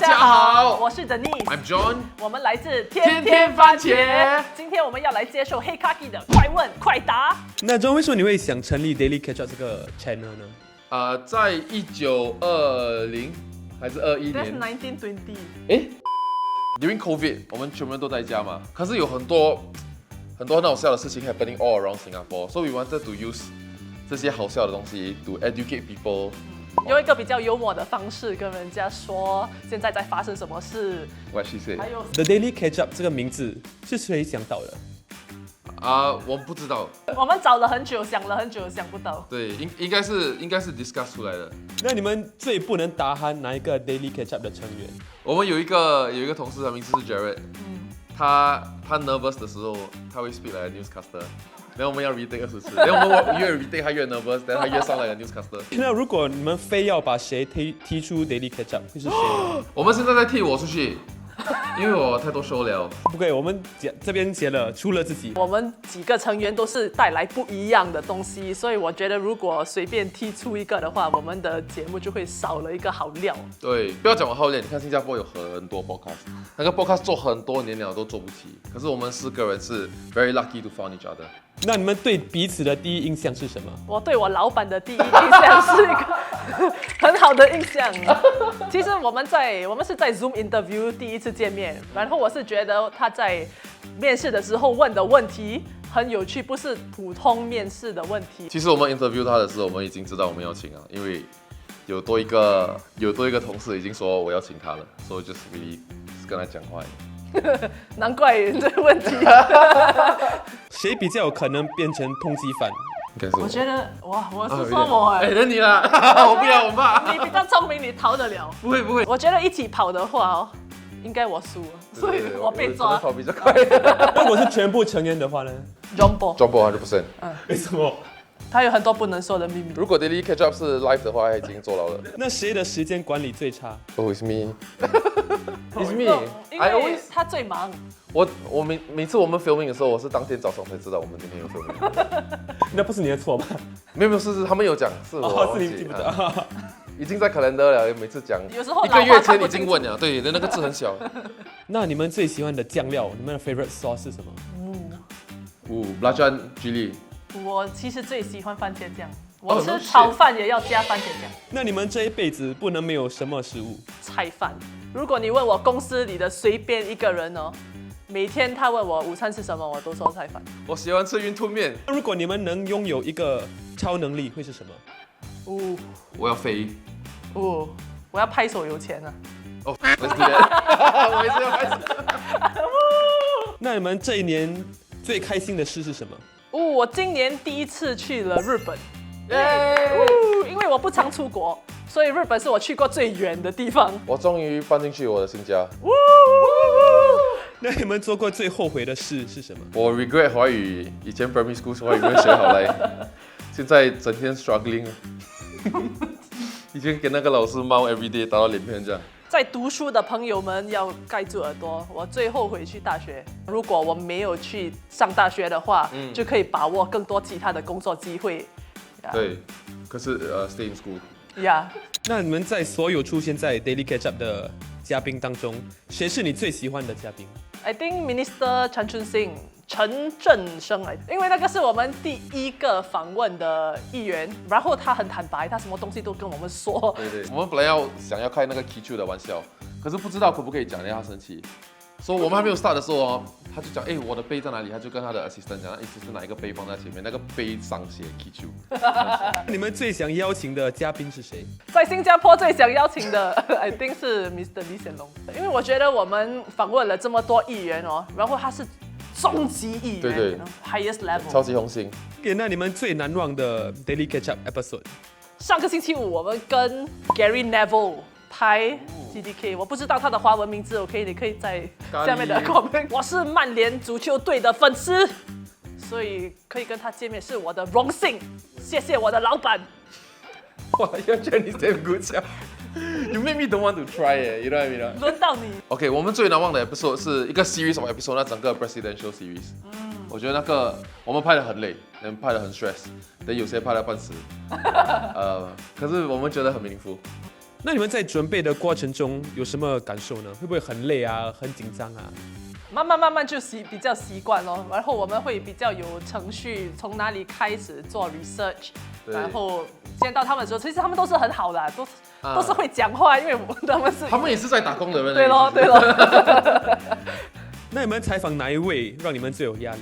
家好，我是 Denise， I'm John， 我们来自天天番茄。今天我们要来接受黑卡基的快问快答。那 John， 为什么你会想成立 Daily Catch Up 这个 channel 呢？在1920还是21 That's 年1920。 ，During COVID， 我们全部人都在家嘛，可是有很多很好笑的事情 happening all around Singapore，so we wanted to use 这些好笑的东西 to educate people。用一个比较幽默的方式跟人家说现在在发生什么事。 What she said？ 还有 The Daily Catch Up 这个名字是谁想到的？我不知道，我们找了很久，想了很久，想不到。对，应该是 discuss 出来的。那你们最不能打鼾哪一个 Daily Catch Up 的成员？我们有一个同事，他名字是 Jared，他 nervous 的时候，他会 speak 来 newscaster， 然后我们要 retake 20次，然后我们越 retake 他越 nervous， 然后他越上来了 newscaster。那如果你们非要把谁踢出 Daily Catch Up， 会是谁呢？我们现在在踢我出去，因为我太多 show 了。不可以，我们这边写了，除了自己。我们几个成员都是带来不一样的东西，所以我觉得如果随便踢出一个的话，我们的节目就会少了一个好料。对，不要讲我好练，你看新加坡有很多 podcast， 那个 podcast 做很多年了都做不起，可是我们4个人是 very lucky to find each other。那你们对彼此的第一印象是什么？我对我老板的第一印象是一个很好的印象。其实我们是在 Zoom interview 第一次见面，然后我是觉得他在面试的时候问的问题很有趣，不是普通面试的问题。其实我们 interview 他的时候，我们已经知道我们要请了，因为有多一个同事已经说我要请他了，所以就是 really 跟他讲话。难怪这个问题。谁比较有可能变成通缉犯？应该是我觉得我是说我那你啦，我不要，我怕。你比较聪明，你逃得了。不会。我觉得一起跑的话应该我输了，所以我被抓。跑比较快。如果是全部成员的话呢？ Jumbo， 100%。为什么？他有很多不能说的秘密。如果 Daily Catch Up 是 live 的话，他已经坐牢了。那谁的时间管理最差？ Oh, it's me. It's 因 me. 为 I always 他最忙。我每次我们 filming 的时候，我是当天早上才知道我们今天有 filming。那不是你的错吧？没有，是他们有讲，是我是你记不得。已经在 calendar 了，每次讲。有时候1个月前已经问了，对，那个字很小。那你们最喜欢的酱料，你们的 favorite sauce 是什么belacan chili。我其实最喜欢番茄酱，我吃 no 炒饭也要加番茄酱。那你们这一辈子不能没有什么食物？菜饭。如果你问我公司里的随便一个人每天他问我午餐吃什么，我都说菜饭。我喜欢吃云吞面。如果你们能拥有一个超能力，会是什么？我要飞。我要拍手有钱啊！哦，let's do that。我也是要拍手。那你们这一年最开心的事是什么？我今年第一次去了日本，因为我不常出国，所以日本是我去过最远的地方。我终于搬进去我的新家。那你们做过最后悔的事是什么？我 regret 华语，以前 primary school 华语没有学好来，现在整天 struggling。以前跟那个老师骂 everyday 打到脸片这样。在读书的朋友们要盖住耳朵，我最后悔去大学。如果我没有去上大学的话，就可以把握更多其他的工作机会。对，可是stay in school。那你们在所有出现在 Daily Catch Up 的嘉宾当中，谁是你最喜欢的嘉宾？ I think Minister Chan Chun Sing 陈振声来，因为那个是我们第一个访问的议员，然后他很坦白，他什么东西都跟我们说。对，我们本来想要开那个 Kichu 的玩笑，可是不知道可不可以讲，让他生气。所以我们还没有 start 的时候他就讲，我的杯在哪里？他就跟他的 assistant 讲，assistant 拿一个杯放在前面，那个杯上写 Kichu。你们最想邀请的嘉宾是谁？在新加坡最想邀请的，I think 是 Mr. 李显龙，因为我觉得我们访问了这么多议员然后他是终极议员，对，highest level， 超级红心。那你们最难忘的 Daily Catch Up episode？ 上个星期五我们跟 Gary Neville 拍 GDK， 我不知道他的华文名字，OK， 你可以在下面的 comment。我是曼联足球队的粉丝，所以可以跟他见面是我的荣幸，谢谢我的老板。哇，要 Jenny damn good 呀！You make me don't want to try you know what I mean？ 轮到你。OK， 我们最难忘的 episode 是一个 series of episode， 那整个 presidential series。我觉得那个我们拍得很累，拍得很 stress， 但有些拍得半死。可是我们觉得很 meaningful。那你们在准备的过程中有什么感受呢？会不会很累啊，很紧张啊？慢慢就比较习惯咯，然后我们会比较有程序，从哪里开始做 research，然后见到他们的时候，其实他们都是很好的，都是会讲话，因为他们也是在打工的人。对咯。那你们采访哪一位让你们最有压力？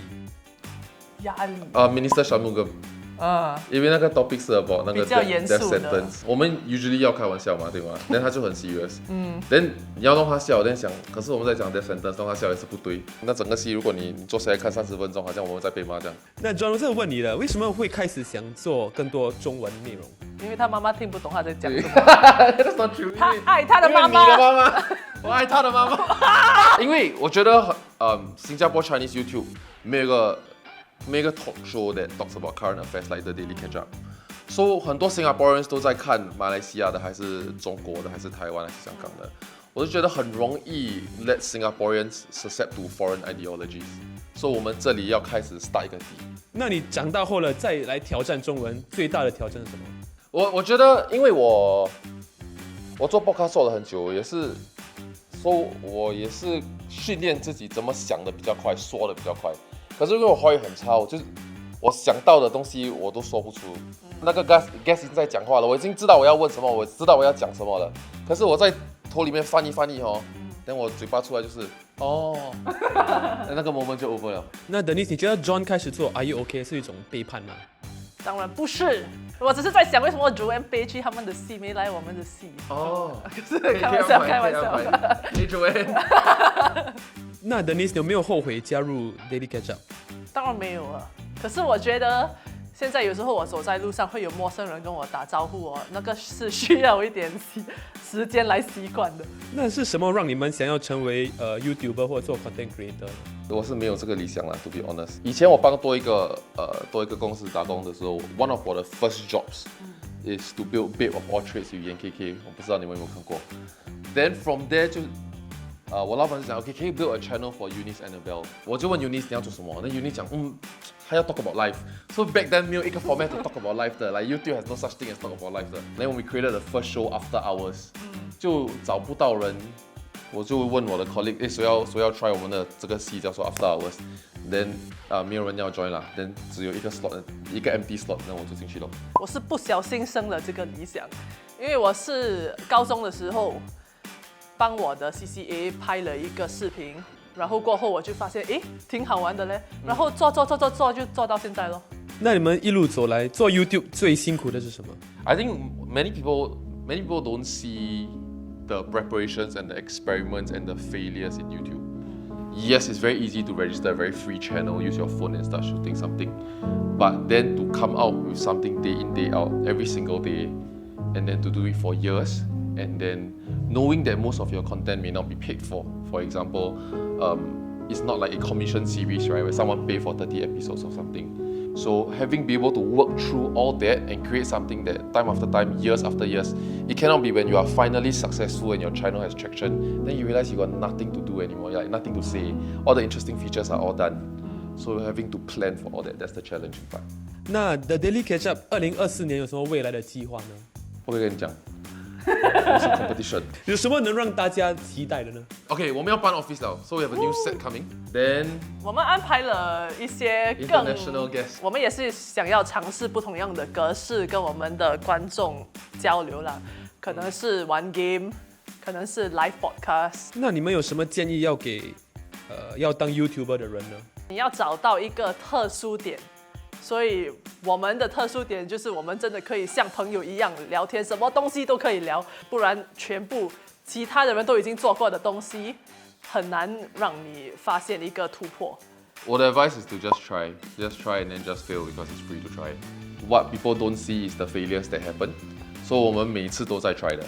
压力。Minister Shanmugam。因为那个 topic 是 about 那个比较严 death 肃的 sentence， 我们 usually 要开玩笑嘛，对吗？但他就很 serious，then 你要弄他笑，但想，可是我们在讲 death sentence， 弄他笑也是不对。那整个戏如果你坐下来看30分钟，好像我们在被骂这样。那 John， 我这问你了，为什么会开始想做更多中文内容？因为他妈妈听不懂他在讲什么。That's not true。他爱他的妈妈。你的妈妈，我爱他的妈妈。因为我觉得，新加坡 Chinese YouTube 没有一个 talk show that talks about current affairs like the Daily Catch Up。So 很多 Singaporeans 都在看马来西亚的，还是中国的，还是台湾，还是香港的。我就觉得很容易 let Singaporeans suscept to foreign ideologies。So 我们这里要开始 start 一个底。那你长大后了再来挑战中文，最大的挑战是什么？我觉得，因为我做 podcast 做了很久，也是我也是训练自己怎么想的比较快，说的比较快。可是因为我华语很差，我想到的东西我都说不出。那个 guest 已经在讲话了，我已经知道我要问什么，我知道我要讲什么了。可是我在头里面翻译哦，等我嘴巴出来就是那个 moment 就 over 了。那 Denise， 你觉得 John 开始做 Are You OK 是一种背叛吗？当然不是，我只是在想为什么 Joanne 背去他们的戏，没来我们的戏。可是开玩笑。hey Joanne。那 Denise 有没有后悔加入 Daily Catch Up？ 当然没有啊，可是我觉得现在有时候我走在路上会有陌生人跟我打招呼哦，那个是需要一点时间来习惯的。那是什么让你们想要成为YouTuber 或做 Content Creator？我是没有这个理想啦 ，to be honest。以前我帮多一个公司打工的时候 ，one of 我的 first jobs is to build Babe of All Trades with YNKK， 我不知道你们有没有看过。Then from there 就我老板就讲 ，OK， 可以 build a channel for Eunice Annabelle。我就问 Eunice 你要做什么？那 Eunice 讲，他要 talk about life。So back then 没有一个 format to talk about life 的，like YouTube has no such thing as talk about life 的。Then we created the first show after hours，就找不到人。我就问我的 colleague， 谁要 try 我们的这个戏叫做 After Hours，then 没有人要 join 啦 ，then 只有一个 slot， 一个 empty slot， 那我就进去了。我是不小心生了这个理想，因为我是高中的时候帮我的 CCA 拍了一个视频，然后过后我就发现，挺好玩的嘞，然后做就做到现在咯。那你们一路走来做 YouTube 最辛苦的是什么 I think many people don't see the preparations and the experiments and the failures in YouTube. Yes, it's very easy to register a very free channel, use your phone and start shooting something. But then to come out with something day in, day out, every single day, and then to do it for years, and then knowing that most of your content may not be paid for. For example, it's not like a commission series, right, where someone pay for 30 episodes or something. So having be able to work through all that and create something that time after time, years after years, it cannot be when you are finally successful and your channel has traction, then you realize you got nothing to do anymore, like nothing to say. All the interesting features are all done. So having to plan for all that, that's the challenging part. 那 The Daily Catch Up 2024年有什么未来的计划呢？不会跟你讲，我是 competition。有什么能让大家期待的呢？ Okay， 我们要搬 office 了 ，so we have a new set coming. Then 我们安排了一些international guests. 我们也是想要尝试不同样的格式，跟我们的观众交流啦。可能是玩 game， 可能是 live podcast。那你们有什么建议要给要当 YouTuber 的人呢？你要找到一个特殊点。所以我们的特殊点就是我们真的可以像朋友一样聊天，什么东西都可以聊，不然全部其他的人都已经做过的东西，很难让你发现一个突破。我的 advice is to just try and then just fail because it's free to try. What people don't see is the failures that happen. So 我们每次都在 try 的，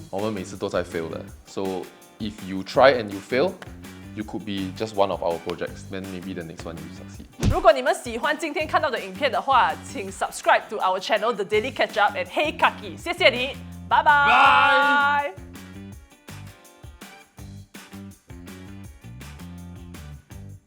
我们每次都在 fail 的。So if you try and you fail,You could be just one of our projects. Then maybe the next one you succeed. 如果你们喜欢今天看到的影片的话，请 subscribe to our channel The Daily Catch Up and Hey Kaki， 谢谢你，拜拜。